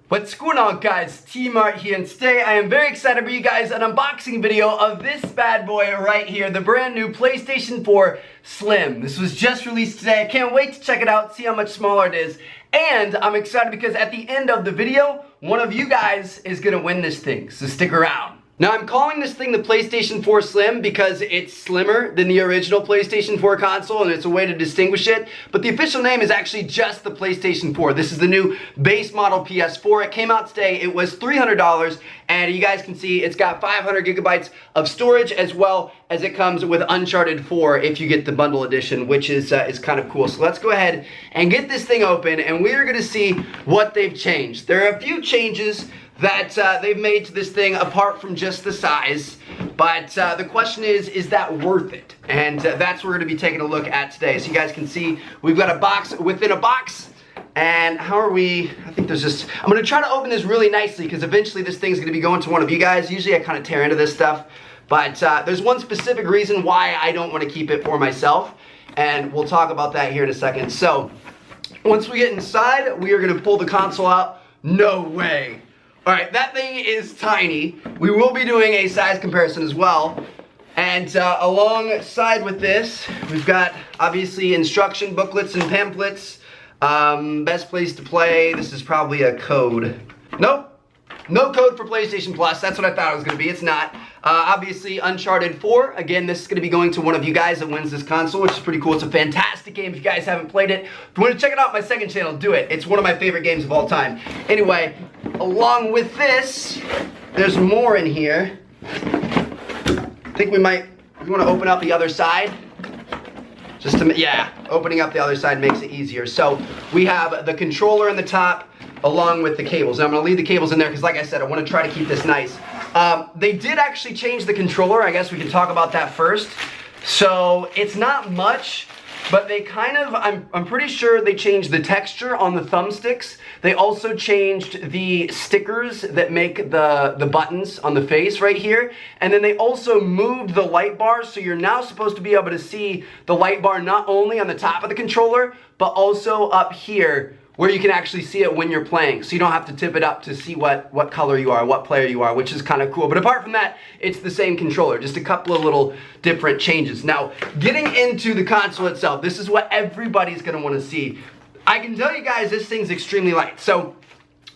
What's going on, guys? T-Mart here, and today I am very excited to bring you guys an unboxing video of this bad boy right here, the brand new PlayStation 4 Slim. This was just released today. I can't wait to check it out, see how much smaller it is. And I'm excited because at the end of the video, one of you guys is gonna win this thing, so stick around. Now, I'm calling this thing the PlayStation 4 Slim because it's slimmer than the original PlayStation 4 console, and it's a way to distinguish it. But the official name is actually just the PlayStation 4. This is the new base model PS4. It came out today. It was $300, and you guys can see it's got 500 gigabytes of storage, as well as it comes with Uncharted 4 if you get the bundle edition, which is kind of cool. So let's go ahead and get this thing open, and we're going to see what they've changed. There are a few changes that they've made to this thing apart from just the size, but the question is that worth it? And that's what we're going to be taking a look at today. So you guys can see we've got a box within a box, and how are we? I think there's just, I'm going to try to open this really nicely because eventually this thing's going to be going to one of you guys. Usually I kind of tear into this stuff, but there's one specific reason why I don't want to keep it for myself, and we'll talk about that here in a second. So once we get inside, we are going to pull the console out. No way. Alright, that thing is tiny. We will be doing a size comparison as well. And alongside with this, we've got obviously instruction booklets and pamphlets. Best place to play. This is probably a code. Nope. No code for PlayStation Plus. That's what I thought it was going to be. It's not. Obviously, Uncharted 4. Again, this is going to be going to one of you guys that wins this console, which is pretty cool. It's a fantastic game if you guys haven't played it. If you want to check it out on my second channel, do it. It's one of my favorite games of all time. Anyway, along with this, there's more in here. I think we want to open up the other side. Just to, yeah, opening up the other side makes it easier. So we have the controller in the top, along with the cables. Now I'm going to leave the cables in there because, like I said, I want to try to keep this nice. They did actually change the controller. I guess we can talk about that first. So it's not much, but they kind of, I'm pretty sure they changed the texture on the thumbsticks. They also changed the stickers that make the buttons on the face right here. And then they also moved the light bar, so you're now supposed to be able to see the light bar not only on the top of the controller, but also up here, where you can actually see it when you're playing. So you don't have to tip it up to see what color you are, what player you are, which is kind of cool. But apart from that, it's the same controller, just a couple of little different changes. Now, getting into the console itself, this is what everybody's gonna wanna see. I can tell you guys this thing's extremely light. So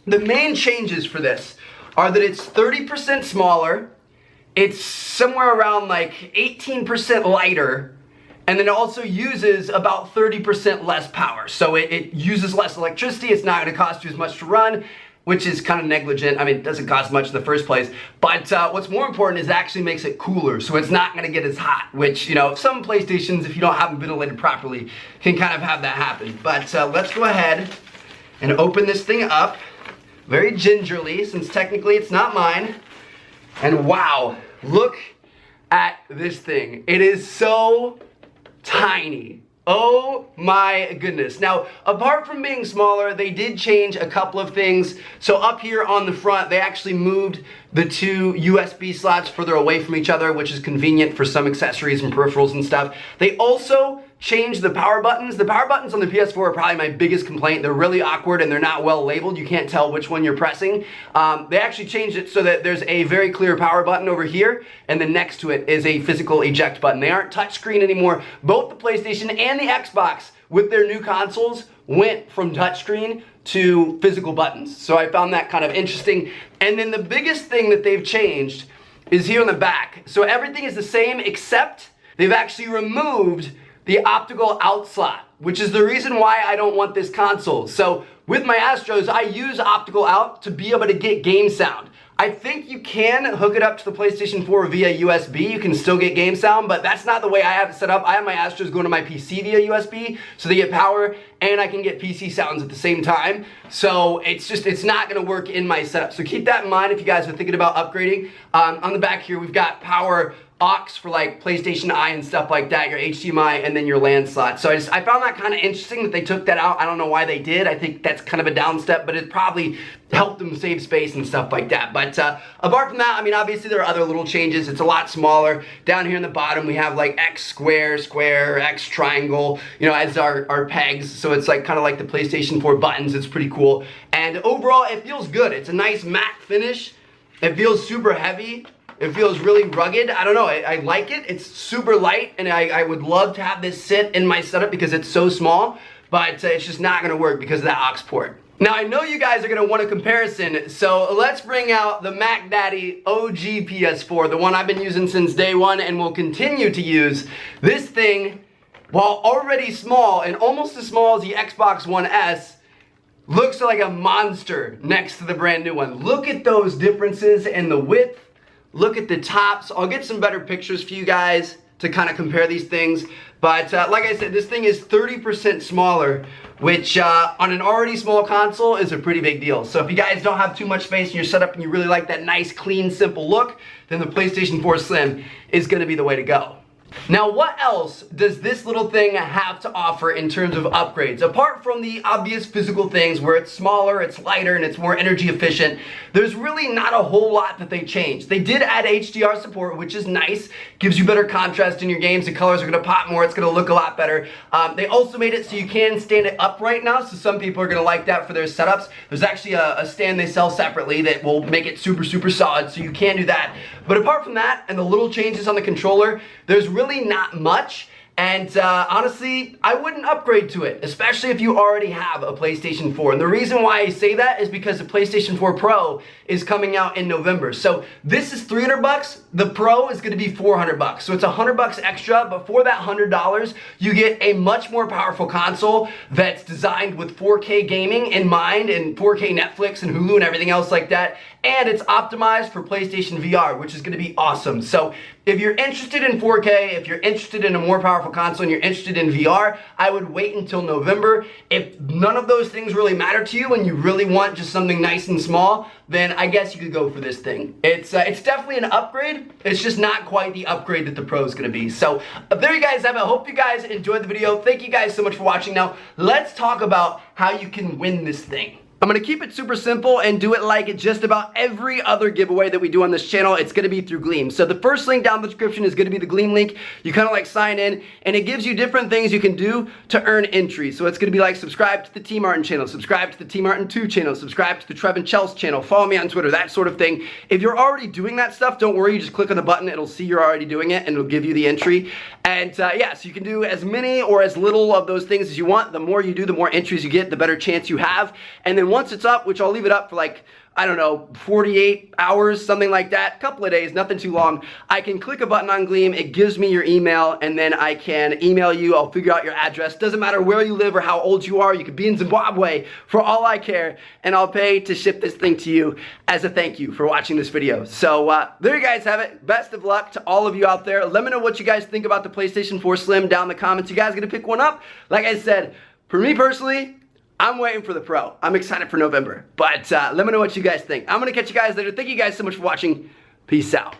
the main changes for this are that it's 30% smaller, it's somewhere around like 18% lighter, and then it also uses about 30% less power. So it uses less electricity. It's not going to cost you as much to run, which is kind of negligent. I mean, it doesn't cost much in the first place. But what's more important is it actually makes it cooler. So it's not going to get as hot, which, you know, some PlayStations, if you don't have them ventilated properly, can kind of have that happen. But let's go ahead and open this thing up very gingerly, since technically it's not mine. And wow, look at this thing. It is so tiny. Oh my goodness. Now, apart from being smaller, they did change a couple of things. So up here on the front, they actually moved the two USB slots further away from each other, which is convenient for some accessories and peripherals and stuff. They also changed the power buttons. The power buttons on the PS4 are probably my biggest complaint. They're really awkward and they're not well labeled. You can't tell which one you're pressing. They actually changed it so that there's a very clear power button over here, and then next to it is a physical eject button. They aren't touchscreen anymore. Both the PlayStation and the Xbox with their new consoles went from touchscreen to physical buttons. So I found that kind of interesting. And then the biggest thing that they've changed is here on the back. So everything is the same, except they've actually removed the optical out slot, which is the reason why I don't want this console. So with my Astros, I use optical out to be able to get game sound. I think you can hook it up to the PlayStation 4 via USB. You can still get game sound, but that's not the way I have it set up. I have my Astros going to my PC via USB, so they get power and I can get PC sounds at the same time. So it's not gonna work in my setup. So keep that in mind if you guys are thinking about upgrading. On the back here, we've got power aux for like PlayStation Eye and stuff like that, your HDMI, and then your LAN slot. So I found that kind of interesting that they took that out. I don't know why they did. I think that's kind of a down step, but it probably helped them save space and stuff like that. But apart from that, I mean, obviously there are other little changes. It's a lot smaller. Down here in the bottom, we have like X square, square, X triangle, you know, as our pegs. So so it's like kind of like the PlayStation 4 buttons. It's pretty cool. And overall, it feels good. It's a nice matte finish. It feels super heavy. It feels really rugged. I don't know, I like it. It's super light, and I would love to have this sit in my setup because it's so small, but it's just not gonna work because of that aux port. Now, I know you guys are gonna want a comparison, so let's bring out the Mac Daddy OG PS4, the one I've been using since day one and will continue to use. This thing, while already small and almost as small as the Xbox One S, looks like a monster next to the brand new one. Look at those differences in the width. Look at the tops. I'll get some better pictures for you guys to kind of compare these things. But like I said, this thing is 30% smaller, which on an already small console is a pretty big deal. So if you guys don't have too much space in your setup and you really like that nice, clean, simple look, then the PlayStation 4 Slim is gonna be the way to go. Now, what else does this little thing have to offer in terms of upgrades? Apart from the obvious physical things where it's smaller, it's lighter, and it's more energy efficient, there's really not a whole lot that they changed. They did add HDR support, which is nice. Gives you better contrast in your games. The colors are going to pop more. It's going to look a lot better. They also made it so you can stand it upright now, so some people are going to like that for their setups. There's actually a stand they sell separately that will make it super, super solid, so you can do that. But apart from that, and the little changes on the controller, there's really not much. And honestly, I wouldn't upgrade to it, especially if you already have a PlayStation 4. And the reason why I say that is because the PlayStation 4 Pro is coming out in November. So this is $300. The Pro is going to be $400. So it's $100 extra, but for that $100, you get a much more powerful console that's designed with 4K gaming in mind and 4K Netflix and Hulu and everything else like that. And it's optimized for PlayStation VR, which is going to be awesome. So if you're interested in 4K, if you're interested in a more powerful console and you're interested in VR, I would wait until November. If none of those things really matter to you and you really want just something nice and small, then I guess you could go for this thing. It's definitely an upgrade. It's just not quite the upgrade that the Pro is going to be. So there you guys have it. I hope you guys enjoyed the video. Thank you guys so much for watching. Now, let's talk about how you can win this thing. I'm gonna keep it super simple and do it like just about every other giveaway that we do on this channel. It's gonna be through Gleam. So the first link down in the description is gonna be the Gleam link. You kind of like sign in and it gives you different things you can do to earn entries. So it's gonna be like subscribe to the T Martin channel, subscribe to the T Martin 2 channel, subscribe to the Trevin Chels channel, follow me on Twitter, that sort of thing. If you're already doing that stuff, don't worry, you just click on the button, it'll see you're already doing it and it'll give you the entry. And yeah, so you can do as many or as little of those things as you want. The more you do, the more entries you get, the better chance you have. And then once it's up, which I'll leave it up for like, I don't know, 48 hours, something like that, couple of days, nothing too long, I can click a button on Gleam, it gives me your email, and then I can email you, I'll figure out your address, doesn't matter where you live or how old you are, you could be in Zimbabwe, for all I care, and I'll pay to ship this thing to you as a thank you for watching this video. So there you guys have it, best of luck to all of you out there. Let me know what you guys think about the PlayStation 4 Slim down in the comments. You guys gonna pick one up? Like I said, for me personally, I'm waiting for the Pro. I'm excited for November. But let me know what you guys think. I'm going to catch you guys later. Thank you guys so much for watching. Peace out.